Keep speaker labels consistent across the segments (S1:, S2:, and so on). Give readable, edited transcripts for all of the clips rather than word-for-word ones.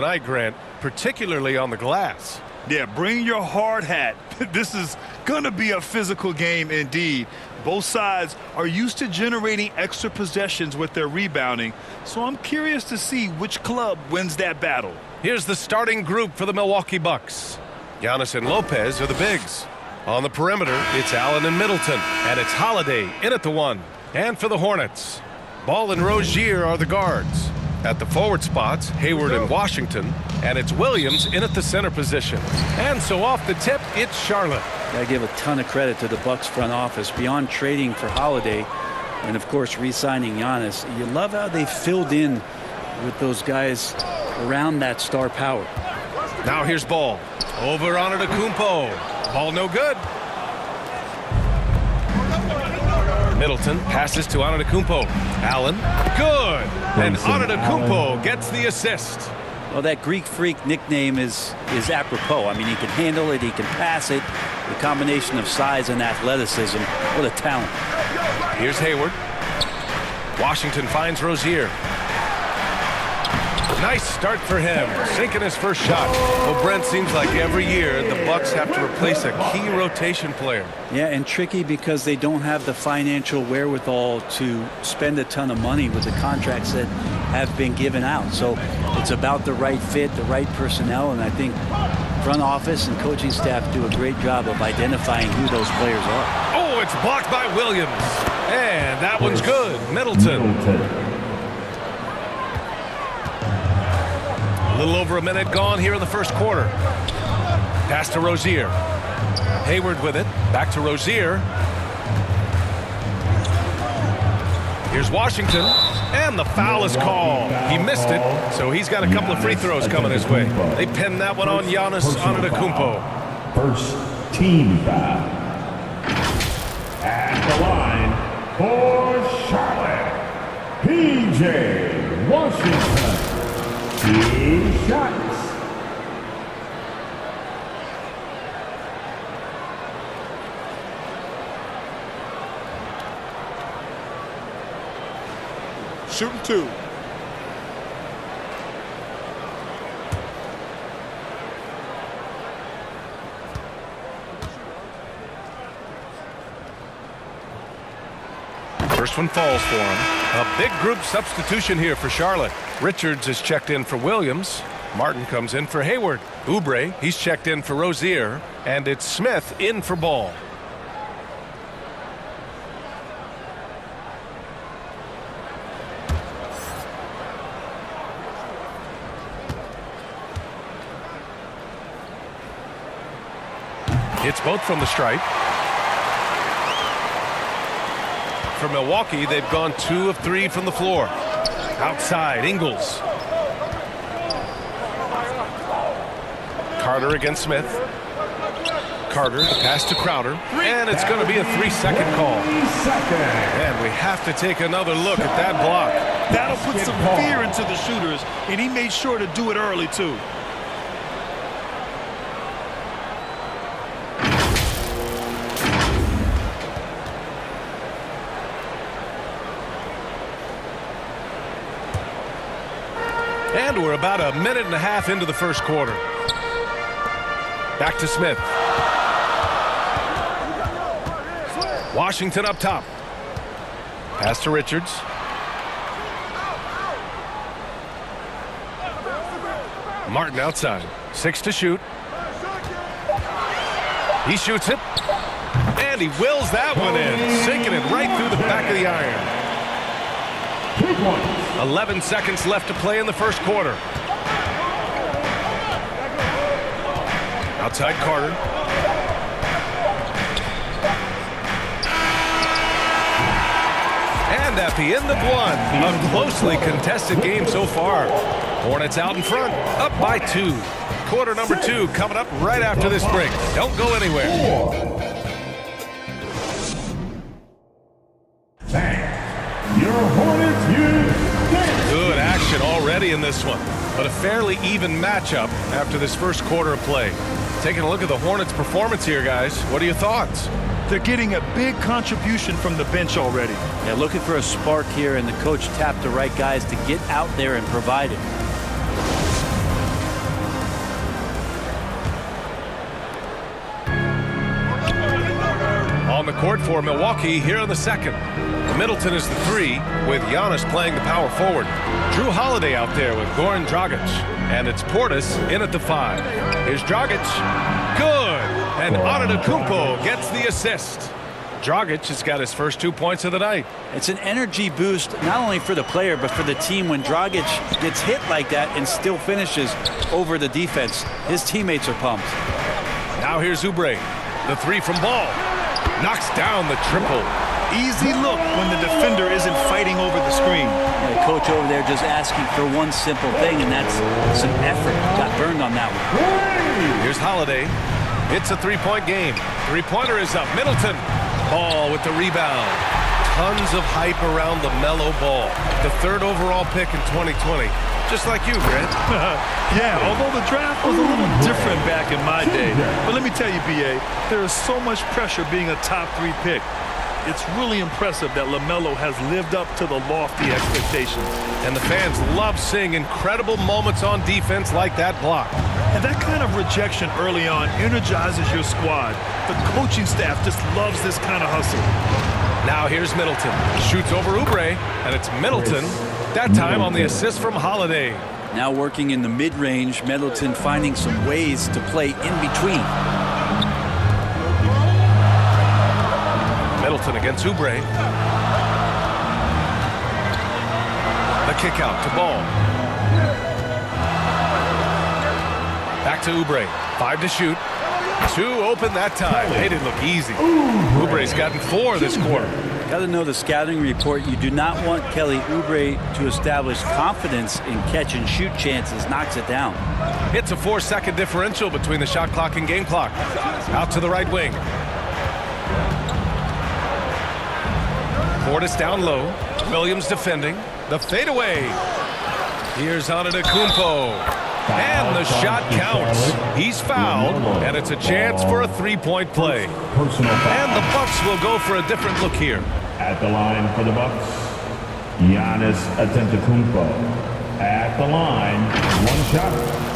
S1: tonight, Grant, particularly on the glass.
S2: Yeah, bring your hard hat. This is going to be a physical game indeed. Both sides are used to generating extra possessions with their rebounding, so I'm curious to see which club wins that battle.
S1: Here's the starting group for the Milwaukee Bucks. Giannis and Lopez are the bigs. On the perimeter, it's Allen and Middleton, and it's Holiday in at the 1. And for the Hornets, Ball and Rozier are the guards. At the forward spots, Hayward and Washington, and it's Williams in at the center position. And so off the tip, it's Charlotte.
S3: I give a ton of credit to the Bucks front office. Beyond trading for Holiday and, of course, re-signing Giannis, you love how they filled in with those guys around that star power.
S1: Now here's Ball. Over on Antetokounmpo. Ball no good. Middleton passes to Antetokounmpo. Allen, good. And Antetokounmpo gets the assist.
S3: Well, that Greek Freak nickname is apropos. I mean, he can handle it, he can pass it. The combination of size and athleticism, what a talent.
S1: Here's Hayward. Washington finds Rozier. Nice start for him, sinking his first shot. Well, Brent, seems like every year the Bucks have to replace a key rotation player.
S3: Yeah, and tricky because they don't have the financial wherewithal to spend a ton of money with the contracts that have been given out. So it's about the right fit, the right personnel, and I think front office and coaching staff do a great job of identifying who those players are.
S1: Oh, it's blocked by Williams. And that one's good. Middleton. A little over a minute gone here in the first quarter. Pass to Rozier. Hayward with it. Back to Rozier. Here's Washington. And the foul is called. He missed it, so he's got a couple of free throws coming his way. They pinned that one on Giannis Antetokounmpo.
S4: First team foul. At the line for Charlotte, P.J. Washington. 2 shots.
S2: Shooting 2.
S1: First one falls for him. A big group substitution here for Charlotte. Richards is checked in for Williams. Martin comes in for Hayward. Oubre, he's checked in for Rozier. And it's Smith in for Ball. Hits both from the stripe. For Milwaukee, they've gone 2 of 3 from the floor. Outside, Ingles. Carter against Smith. Carter, the pass to Crowder. And it's going to be a 3-second call. And we have to take another look at that block.
S2: That'll put some fear into the shooters, and he made sure to do it early, too.
S1: And we're about a minute and a half into the first quarter. Back to Smith. Washington up top. Pass to Richards. Martin outside. 6 to shoot. He shoots it. And he wills that one in, sinking it right through the back of the iron. 11 seconds left to play in the first quarter. Outside Carter. And at the end of one, a closely contested game so far. Hornets out in front, up by 2. Quarter number 2 coming up right after this break. Don't go anywhere.
S4: Your Hornets use
S1: good action already in this one, but a fairly even matchup after this first quarter of play. Taking a look at the Hornets' performance here, guys. What are your thoughts?
S2: They're getting a big contribution from the bench already.
S3: Yeah, looking for a spark here, and the coach tapped the right guys to get out there and provide it.
S1: court for Milwaukee here in the second. Middleton is the 3, with Giannis playing the power forward. Drew Holiday out there with Goran Dragic. And it's Portis in at the 5. Here's Dragic. Good. And Antetokounmpo gets the assist. Dragic has got his first 2 points of the night.
S3: It's an energy boost, not only for the player, but for the team when Dragic gets hit like that and still finishes over the defense. His teammates are pumped.
S1: Now here's Oubre. The 3 from Ball. Knocks down the triple.
S2: Easy look when the defender isn't fighting over the screen.
S3: The coach over there just asking for one simple thing, and that's some effort. Got burned on that one.
S1: Here's Holiday. It's a 3-point game. Three-pointer is up. Middleton. Ball with the rebound. Tons of hype around the Melo Ball. The 3rd overall pick in 2020. Just like you, Grant.
S2: Yeah, although the draft was a little different back in my day. But let me tell you, B.A., there is so much pressure being a top 3 pick. It's really impressive that LaMelo has lived up to the lofty expectations.
S1: And the fans love seeing incredible moments on defense like that block.
S2: And that kind of rejection early on energizes your squad. The coaching staff just loves this kind of hustle.
S1: Now here's Middleton. Shoots over Oubre, and it's Middleton. That time on the assist from Holiday.
S3: Now working in the mid-range, Middleton finding some ways to play in between.
S1: Middleton against Oubre. The kick out to Ball. Back to Oubre. 5 to shoot. 2 open that time. They didn't look easy. Oubre's gotten 4 this quarter.
S3: Got to know the scouting report. You do not want Kelly Oubre to establish confidence in catch and shoot chances. Knocks it down.
S1: It's a 4-second differential between the shot clock and game clock. Out to the right wing. Portis down low. Williams defending. The fadeaway. Here's Antetokounmpo. And the shot counts. He's fouled, and it's a chance for a 3-point play. And the Bucks will go for a different look here.
S4: At the line for the Bucks, Giannis Antetokounmpo. At the line, 1 shot.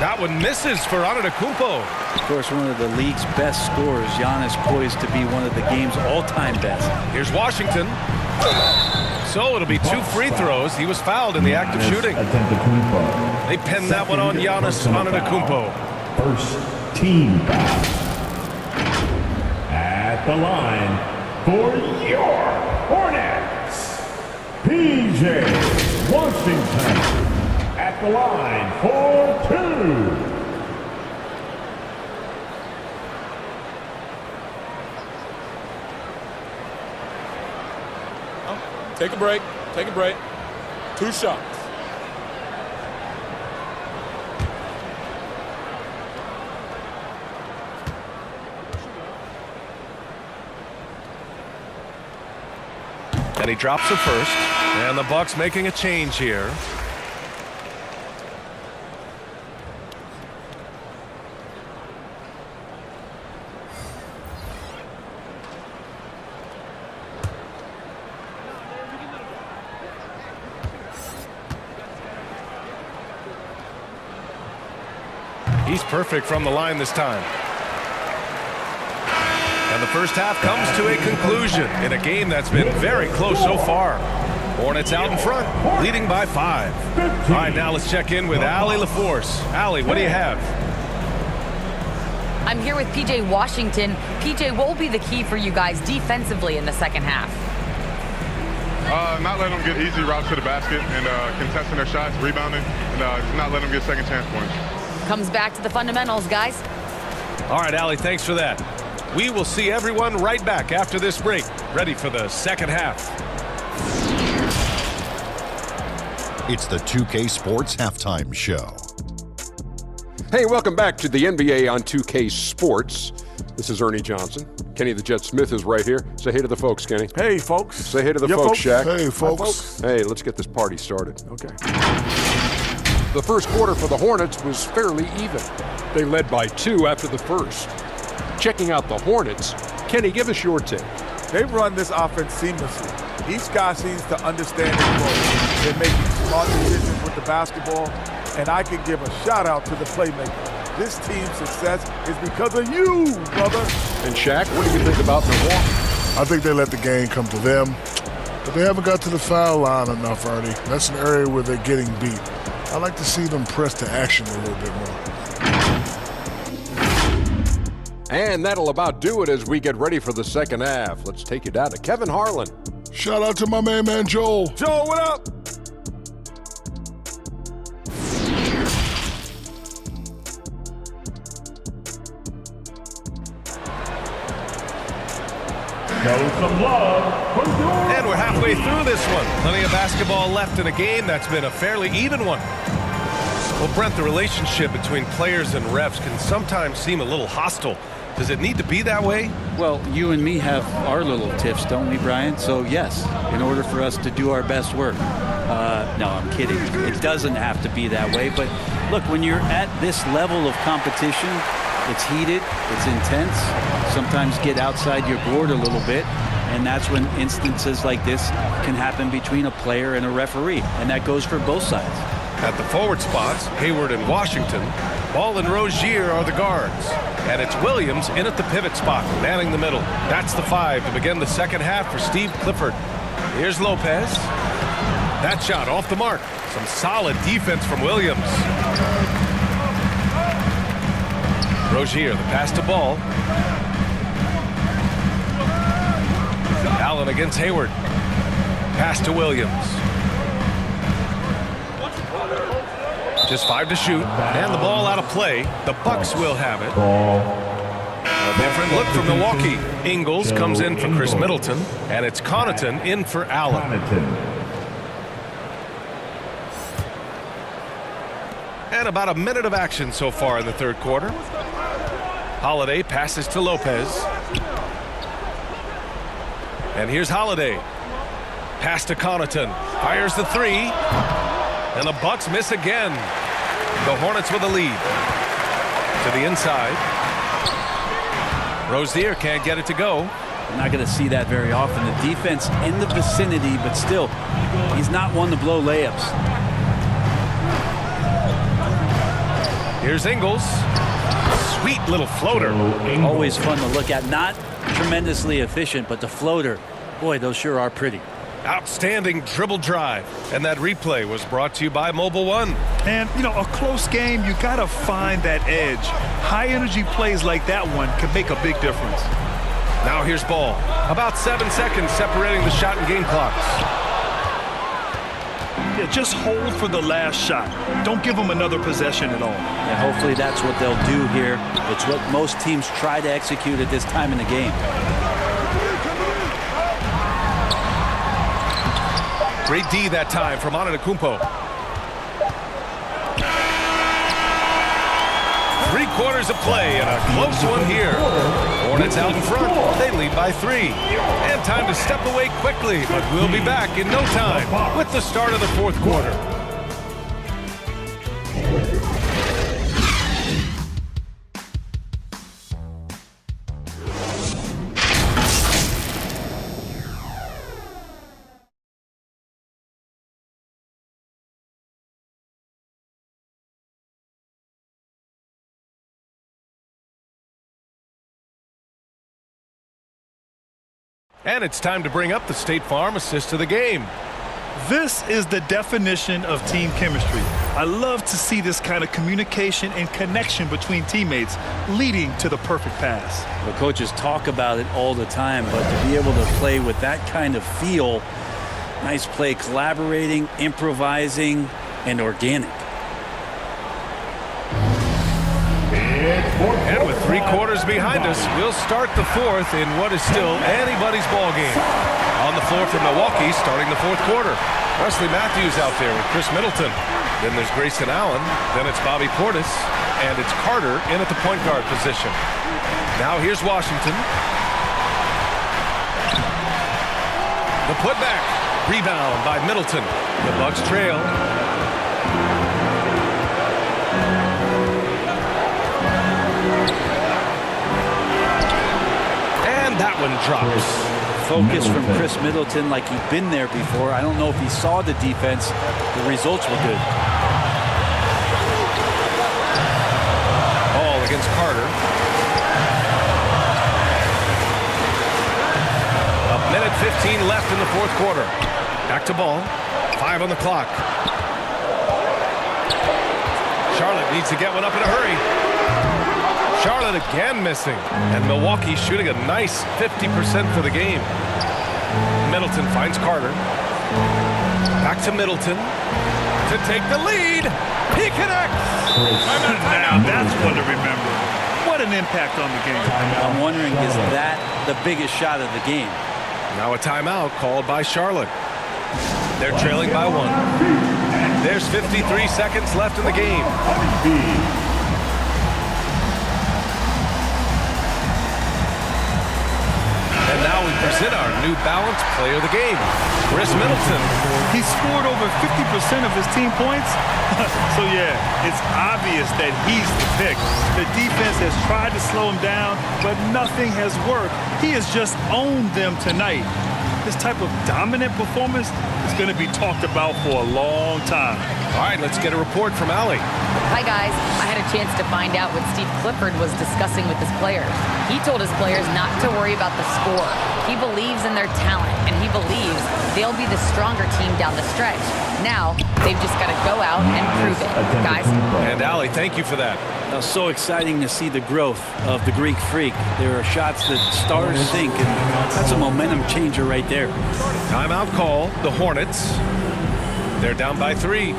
S1: That one misses for Antetokounmpo.
S3: Of course, one of the league's best scorers. Giannis poised to be one of the game's all-time best.
S1: Here's Washington. So it'll be 2 free throws. He was fouled in the act of shooting. They pinned that one on Giannis Antetokounmpo.
S4: First team foul. At the line for your Hornets, P.J. Washington. At the line for 2.
S5: Take a break. Take a break. 2 shots.
S1: And he drops the first. And the Bucks making a change here. He's perfect from the line this time. And the first half comes to a conclusion in a game that's been very close so far. Hornets out in front, leading by 5. All right, now let's check in with Allie LaForce. Allie, what do you have?
S6: I'm here with P.J. Washington. P.J., what will be the key for you guys defensively in the second half?
S7: Not letting them get easy routes to the basket and contesting their shots, rebounding, and just not letting them get second chance points.
S6: Comes back to the fundamentals, guys.
S1: All right, Allie, thanks for that. We will see everyone right back after this break, ready for the second half.
S8: It's the 2K Sports Halftime Show.
S9: Hey, welcome back to the NBA on 2K Sports. This is Ernie Johnson. Kenny the Jet Smith is right here. Say hey to the folks, Kenny.
S10: Hey, folks.
S9: Say hey to the folks, Shaq.
S10: Hey, folks.
S9: Hey, let's get this party started.
S10: Okay.
S9: The first quarter for the Hornets was fairly even. They led by 2 after the first. Checking out the Hornets, Kenny, give us your take.
S10: They run this offense seamlessly. Each guy seems to understand his role. They're making smart decisions with the basketball, and I can give a shout out to the playmaker. This team's success is because of you, brother.
S9: And Shaq, what do you think about Milwaukee?
S11: I think they let the game come to them, but they haven't got to the foul line enough, Ernie. That's an area where they're getting beat. I like to see them press to action a little bit more.
S9: And that'll about do it as we get ready for the second half. Let's take you down to Kevin Harlan.
S11: Shout out to my man Joel.
S10: Joel, what up?
S1: And we're halfway through this one. Plenty of basketball left in a game that's been a fairly even one. Well, Brent, the relationship between players and refs can sometimes seem a little hostile. Does it need to be that way?
S3: Well, you and me have our little tiffs, don't we, Brian? So, yes, in order for us to do our best work. No, I'm kidding. It doesn't have to be that way. But, look, when you're at this level of competition, it's heated, it's intense. Sometimes get outside your board a little bit. And that's when instances like this can happen between a player and a referee. And that goes for both sides.
S1: At the forward spots, Hayward and Washington. Ball and Rozier are the guards. And it's Williams in at the pivot spot, manning the middle. That's the 5 to begin the second half for Steve Clifford. Here's Lopez. That shot off the mark. Some solid defense from Williams. Rozier, the pass to Ball. Allen against Hayward. Pass to Williams. Just 5 to shoot, and the ball out of play. The Bucks will have it. A different look for Milwaukee. Ingles comes in for Chris Middleton, and it's Connaughton in for Allen. And about a minute of action so far in the third quarter. Holiday passes to Lopez. And here's Holiday. Pass to Connaughton. Fires the 3. And the Bucks miss again. The Hornets with a lead. To the inside. Rozier can't get it to go.
S3: We're not going to see that very often. The defense in the vicinity, but still, he's not one to blow layups.
S1: Here's Ingles. Sweet little floater.
S3: Always fun to look at. Not tremendously efficient, but the floater, boy, those sure are pretty.
S1: Outstanding dribble drive. And that replay was brought to you by Mobile One.
S2: And, you know, a close game, you got to find that edge. High-energy plays like that one can make a big difference.
S1: Now here's Ball. About 7 seconds separating the shot and game clocks.
S2: Yeah, just hold for the last shot. Don't give them another possession at all.
S3: And hopefully that's what they'll do here. It's what most teams try to execute at this time in the game.
S1: Great D that time from Antetokounmpo. 3 quarters of play and a close one here. Hornets out in front. They lead by 3. And time to step away quickly, but we'll be back in no time with the start of the fourth quarter. And it's time to bring up the State Farm assist to the game.
S2: This is the definition of team chemistry. I love to see this kind of communication and connection between teammates leading to the perfect pass.
S3: The coaches talk about it all the time, but to be able to play with that kind of feel, nice play, collaborating, improvising, and organic.
S1: And with 3 quarters behind us, we'll start the fourth in what is still anybody's ball game. On the floor for Milwaukee, starting the fourth quarter. Wesley Matthews out there with Chris Middleton. Then there's Grayson Allen. Then it's Bobby Portis. And it's Carter in at the point guard position. Now here's Washington. The putback. Rebound by Middleton. The Bucks trail. And that one drops.
S3: Focus from Chris Middleton like he'd been there before. I don't know if he saw the defense. The results were good.
S1: Ball against Carter. A minute 15 left in the fourth quarter. Back to Ball. 5 on the clock. Charlotte needs to get one up in a hurry. Charlotte again missing. And Milwaukee shooting a nice 50% for the game. Middleton finds Carter. Back to Middleton to take the lead. He connects.
S2: Now that's one to remember. What an impact on the game.
S3: I'm wondering, is that the biggest shot of the game?
S1: Now a timeout called by Charlotte. They're trailing by 1. There's 53 seconds left in the game. And now we present our new balanced player of the game, Chris Middleton.
S2: He scored over 50% of his team points. So, yeah, it's obvious that he's the pick. The defense has tried to slow him down, but nothing has worked. He has just owned them tonight. This type of dominant performance is going to be talked about for a long time.
S1: All right, let's get a report from Allie.
S6: Hi, guys. I had a chance to find out what Steve Clifford was discussing with his players. He told his players not to worry about the score. He believes in their talent, and he believes they'll be the stronger team down the stretch. Now, they've just got to go out and prove it, guys.
S1: And Allie, thank you for that.
S3: So exciting to see the growth of the Greek Freak. There are shots that stars sink, and that's a momentum changer right there.
S1: Timeout call, the Hornets. They're down by 3.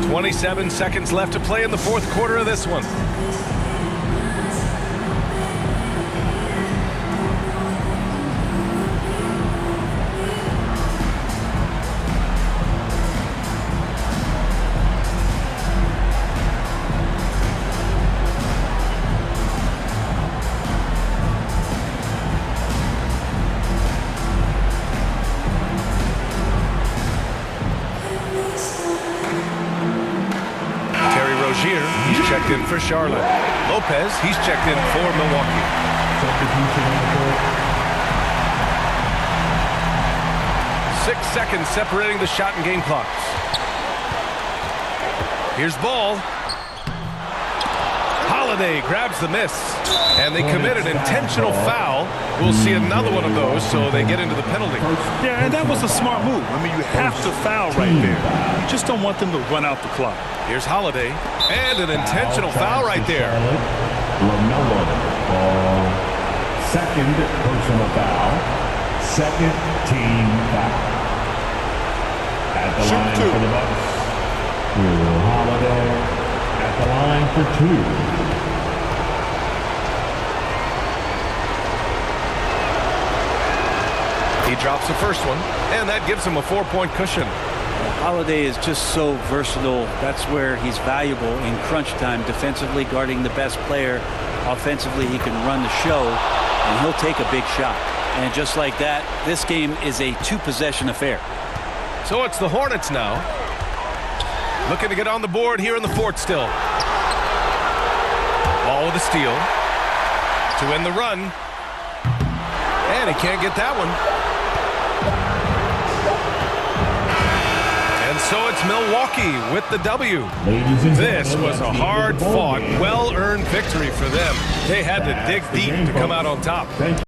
S1: 27 seconds left to play in the fourth quarter of this one. He's checked in for Charlotte. Lopez, he's checked in for Milwaukee. 6 seconds separating the shot and game clocks. Here's Ball. Holiday grabs the miss, and they commit an intentional foul. We'll see another one of those, so they get into the penalty.
S2: Yeah, and that was a smart move. I mean, you have to foul right there. You just don't want them to run out the clock.
S1: Here's Holiday, and an intentional foul right there.
S4: LaMelo Ball. Second personal foul. Second team foul. At the line for the Bucks. Holiday at the line for 2.
S1: He drops the first one, and that gives him a 4-point cushion.
S3: Holiday is just so versatile. That's where he's valuable in crunch time, defensively guarding the best player. Offensively, he can run the show, and he'll take a big shot. And just like that, this game is a 2-possession affair.
S1: So it's the Hornets now. Looking to get on the board here in the fourth still. Ball with a steal to win the run. And he can't get that one. And so it's Milwaukee with the W. This was a hard-fought, well-earned victory for them. They had to dig deep to come out on top.